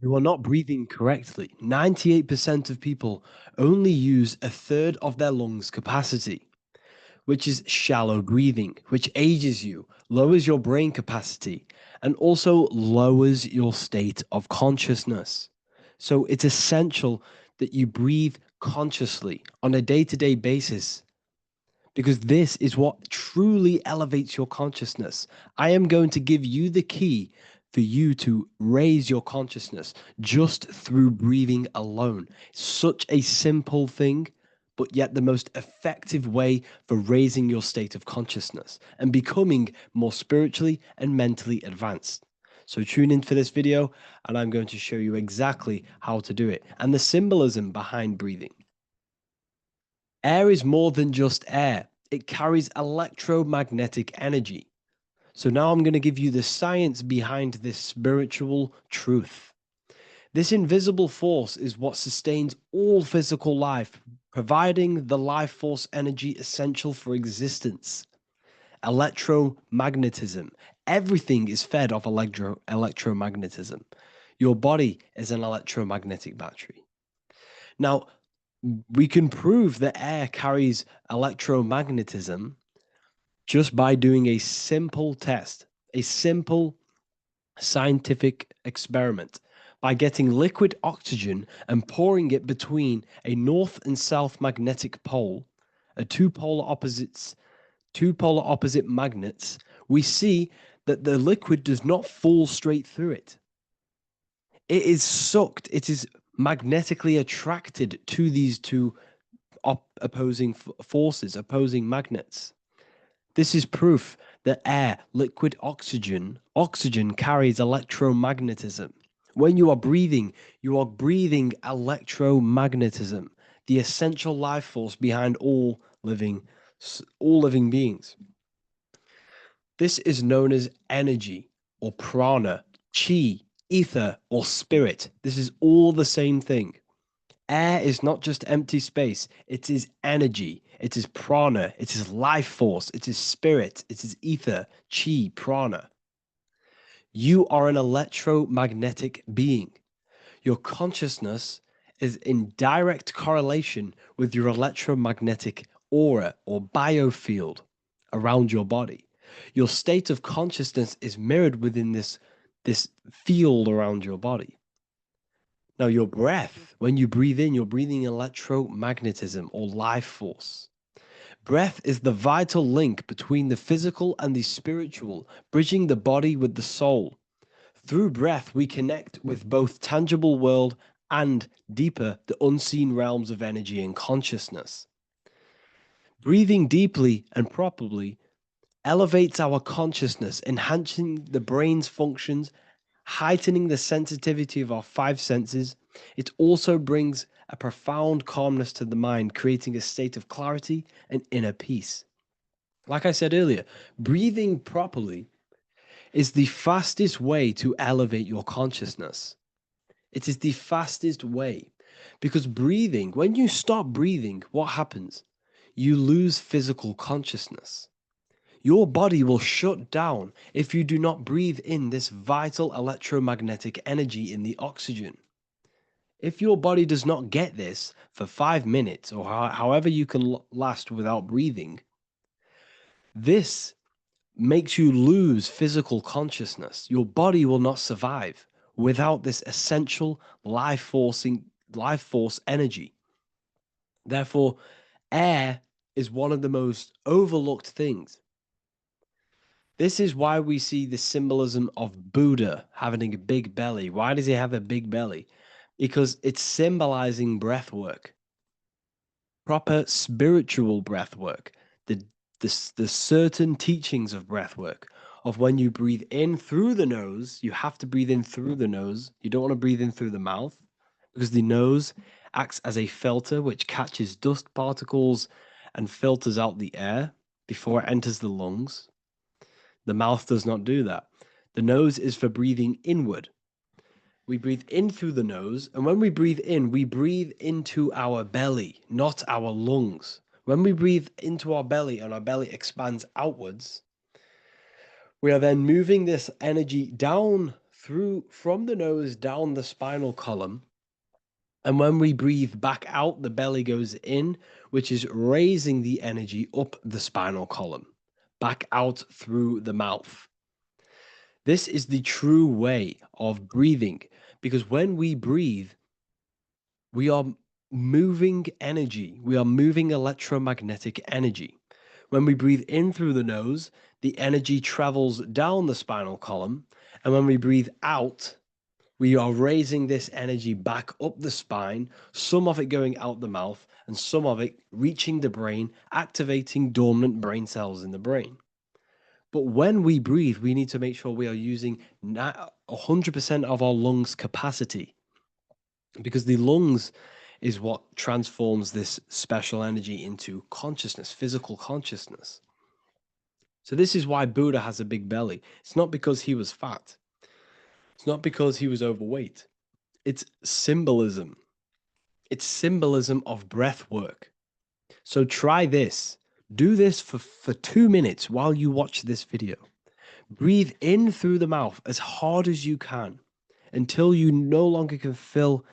You are not breathing correctly. 98% of people only use a third of their lungs capacity, which is shallow breathing, which ages you, lowers your brain capacity, and also lowers your state of consciousness. So it's essential that you breathe consciously on a day to day basis because this is what truly elevates your consciousness. I am going to give you the key for you to raise your consciousness just through breathing alone. Such a simple thing, but yet the most effective way for raising your state of consciousness and becoming more spiritually and mentally advanced. So tune in for this video and I'm going to show you exactly how to do it and the symbolism behind breathing. Air is more than just air. It carries electromagnetic energy. So now I'm going to give you the science behind this spiritual truth. This invisible force is what sustains all physical life, providing the life force energy essential for existence. Electromagnetism. Everything is fed off electromagnetism. Your body is an electromagnetic battery. Now, we can prove that air carries electromagnetism just by doing a simple test, a simple scientific experiment by getting liquid oxygen and pouring it between a north and south magnetic pole, a two polar opposite magnets. We see that the liquid does not fall straight through it. It is sucked, it is magnetically attracted to these two opposing forces, opposing magnets. This is proof that air, liquid oxygen carries electromagnetism. When you are breathing electromagnetism, the essential life force behind all living beings. This is known as energy or prana, chi, ether, or spirit. This is all the same thing. Air is not just empty space, it is energy, it is prana, it is life force, it is spirit, it is ether, chi, prana. You are an electromagnetic being. Your consciousness is in direct correlation with your electromagnetic aura or biofield around your body. Your state of consciousness is mirrored within this field around your body. Now, your breath, when you breathe in, you're breathing electromagnetism or life force. Breath is the vital link between the physical and the spiritual, bridging the body with the soul. Through breath, we connect with both tangible world and deeper, the unseen realms of energy and consciousness. Breathing deeply and properly elevates our consciousness, enhancing the brain's functions, heightening the sensitivity of our five senses. It also brings a profound calmness to the mind, creating a state of clarity and inner peace. Like I said earlier, breathing properly is the fastest way to elevate your consciousness. It is the fastest way because breathing, when you stop breathing, what happens? You lose physical consciousness. Your body will shut down if you do not breathe in this vital electromagnetic energy in the oxygen. If your body does not get this for 5 minutes or however you can last without breathing, this makes you lose physical consciousness. Your body will not survive without this essential life force energy. Therefore, air is one of the most overlooked things. This is why we see the symbolism of Buddha having a big belly. Why does he have a big belly? Because it's symbolizing breath work, proper spiritual breath work, the, the certain teachings of breath work, of when you breathe in through the nose, you have to breathe in through the nose. You don't want to breathe in through the mouth because the nose acts as a filter which catches dust particles and filters out the air before it enters the lungs. The mouth does not do that. The nose is for breathing inward. We breathe in through the nose, and when we breathe in, we breathe into our belly, not our lungs. When we breathe into our belly and our belly expands outwards, we are then moving this energy down through from the nose down the spinal column. And when we breathe back out, the belly goes in, which is raising the energy up the spinal column, back out through the mouth. This is the true way of breathing because when we breathe, we are moving energy, we are moving electromagnetic energy. When we breathe in through the nose, the energy travels down the spinal column. And when we breathe out, we are raising this energy back up the spine, some of it going out the mouth, and some of it reaching the brain, activating dormant brain cells in the brain. But when we breathe, we need to make sure we are using 100% of our lungs' capacity because the lungs is what transforms this special energy into consciousness, physical consciousness. So, this is why Buddha has a big belly. It's not because he was fat, it's not because he was overweight. It's symbolism. It's symbolism of breath work. So try this. Do this for 2 minutes while you watch this video. Breathe in through the mouth as hard as you can until you no longer can fill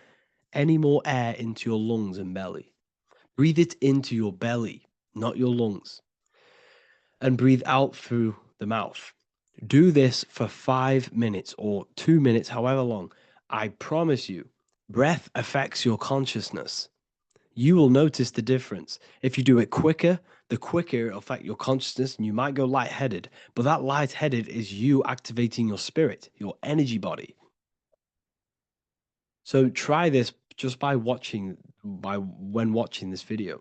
any more air into your lungs and belly. Breathe it into your belly, not your lungs. And breathe out through the mouth. Do this for 5 minutes or 2 minutes, however long. I promise you, breath affects your consciousness. You will notice the difference. If you do it quicker, the quicker it'll affect your consciousness and you might go lightheaded. But that lightheaded is you activating your spirit, your energy body. So try this just by when watching this video.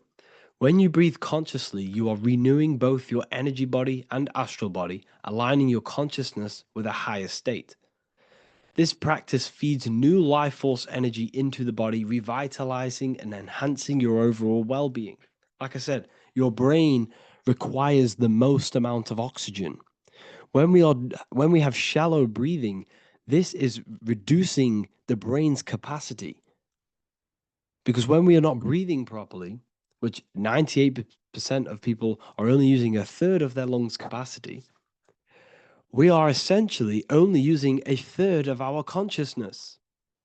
When you breathe consciously, you are renewing both your energy body and astral body, aligning your consciousness with a higher state. This practice feeds new life force energy into the body, revitalizing and enhancing your overall well being. Like I said, your brain requires the most amount of oxygen. When we have shallow breathing, this is reducing the brain's capacity. Because when we are not breathing properly, which 98% of people are only using a third of their lungs capacity, we are essentially only using a third of our consciousness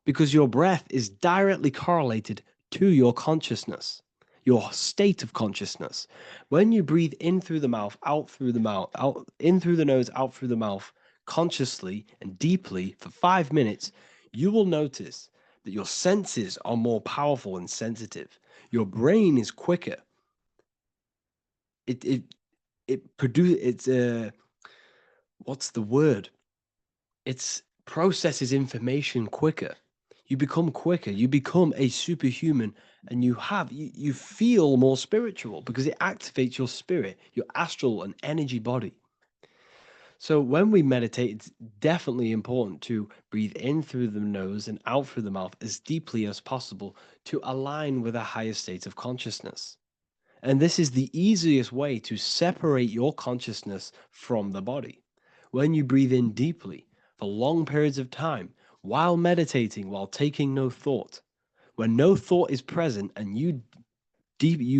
because your breath is directly correlated to your consciousness, your state of consciousness. When you breathe in through the mouth, out through the mouth, out in through the nose, out through the mouth, consciously and deeply for 5 minutes, you will notice that your senses are more powerful and sensitive. Your brain is quicker. It produce it's what's the word? It's processes information quicker. You become quicker, you become a superhuman, and you feel more spiritual because it activates your spirit, your astral and energy body. So when we meditate, it's definitely important to breathe in through the nose and out through the mouth as deeply as possible to align with a higher state of consciousness. And this is the easiest way to separate your consciousness from the body. When you breathe in deeply for long periods of time, while meditating, while taking no thought, when no thought is present and you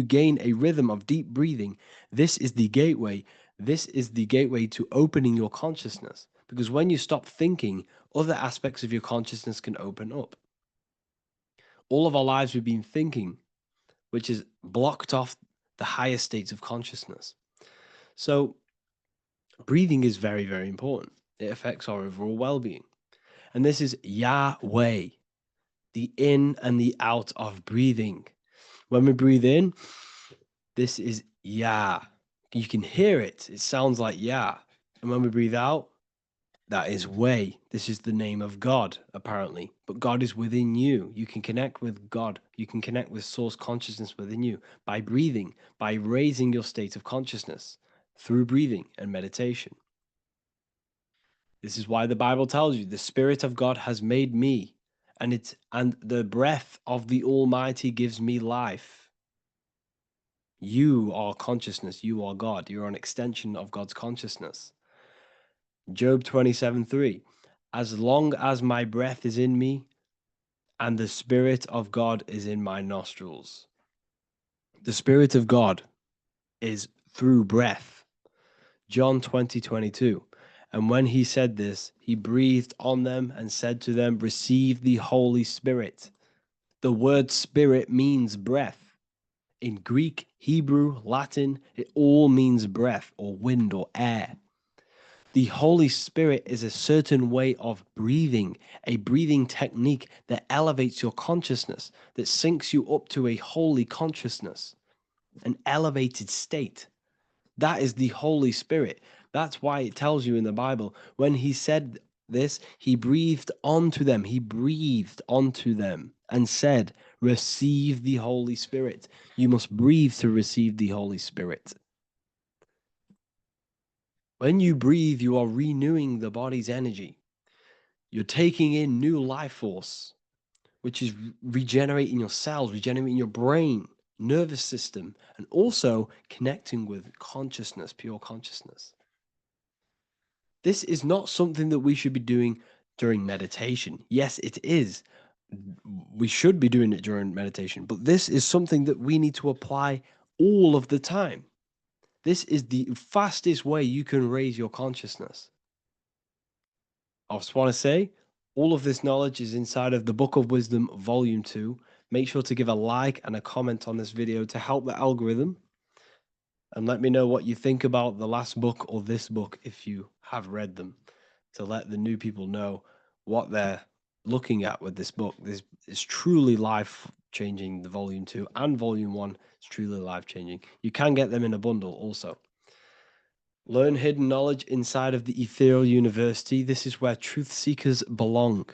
gain a rhythm of deep breathing, this is the gateway. This is the gateway to opening your consciousness. Because when you stop thinking, other aspects of your consciousness can open up. All of our lives we've been thinking, which is blocked off the higher states of consciousness. So, breathing is very, very important. It affects our overall well being. And this is Yahweh, the in and the out of breathing. When we breathe in, this is Yah. You can hear it. It sounds like Yah. And when we breathe out, that is way. This is the name of God, apparently. But God is within you. You can connect with God. You can connect with source consciousness within you by breathing, by raising your state of consciousness through breathing and meditation. This is why the Bible tells you the Spirit of God has made me, and the breath of the Almighty gives me life. You are consciousness. You are God. You're an extension of God's consciousness. Job 27:3. As long as my breath is in me and the Spirit of God is in my nostrils. The Spirit of God is through breath. John 20:22. And when he said this, he breathed on them and said to them, "Receive the Holy Spirit." The word spirit means breath. In Greek, Hebrew, Latin, it all means breath or wind or air. The Holy Spirit is a certain way of breathing, a breathing technique that elevates your consciousness, that syncs you up to a holy consciousness, an elevated state. That is the Holy Spirit. That's why it tells you in the Bible, when he said this, he breathed onto them. He breathed onto them and said, "Receive the Holy Spirit." You must breathe to receive the Holy Spirit. When you breathe, you are renewing the body's energy. You're taking in new life force, which is regenerating your cells, regenerating your brain, nervous system, and also connecting with consciousness, pure consciousness. This is not something that we should be doing during meditation. Yes, it is. We should be doing it during meditation, but this is something that we need to apply all of the time. This is the fastest way you can raise your consciousness. I just want to say, all of this knowledge is inside of the Book of Wisdom, Volume 2. Make sure to give a like and a comment on this video to help the algorithm. And let me know what you think about the last book or this book if you have read them, to let the new people know what they're looking at with this book. This is truly life changing. The Volume 2 and Volume 1 is truly life changing. You can get them in a bundle also. Learn hidden knowledge inside of the Ethereal University. This is where truth seekers belong.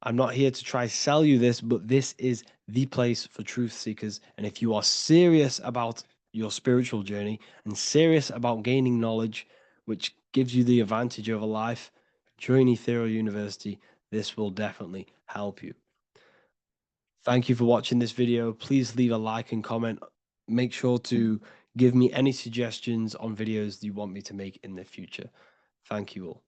I'm not here to try sell you this, but this is the place for truth seekers. And if you are serious about your spiritual journey and serious about gaining knowledge, which gives you the advantage over life, join Ethereal University. This will definitely help you. Thank you for watching this video. Please leave a like and comment. Make sure to give me any suggestions on videos you want me to make in the future. Thank you all.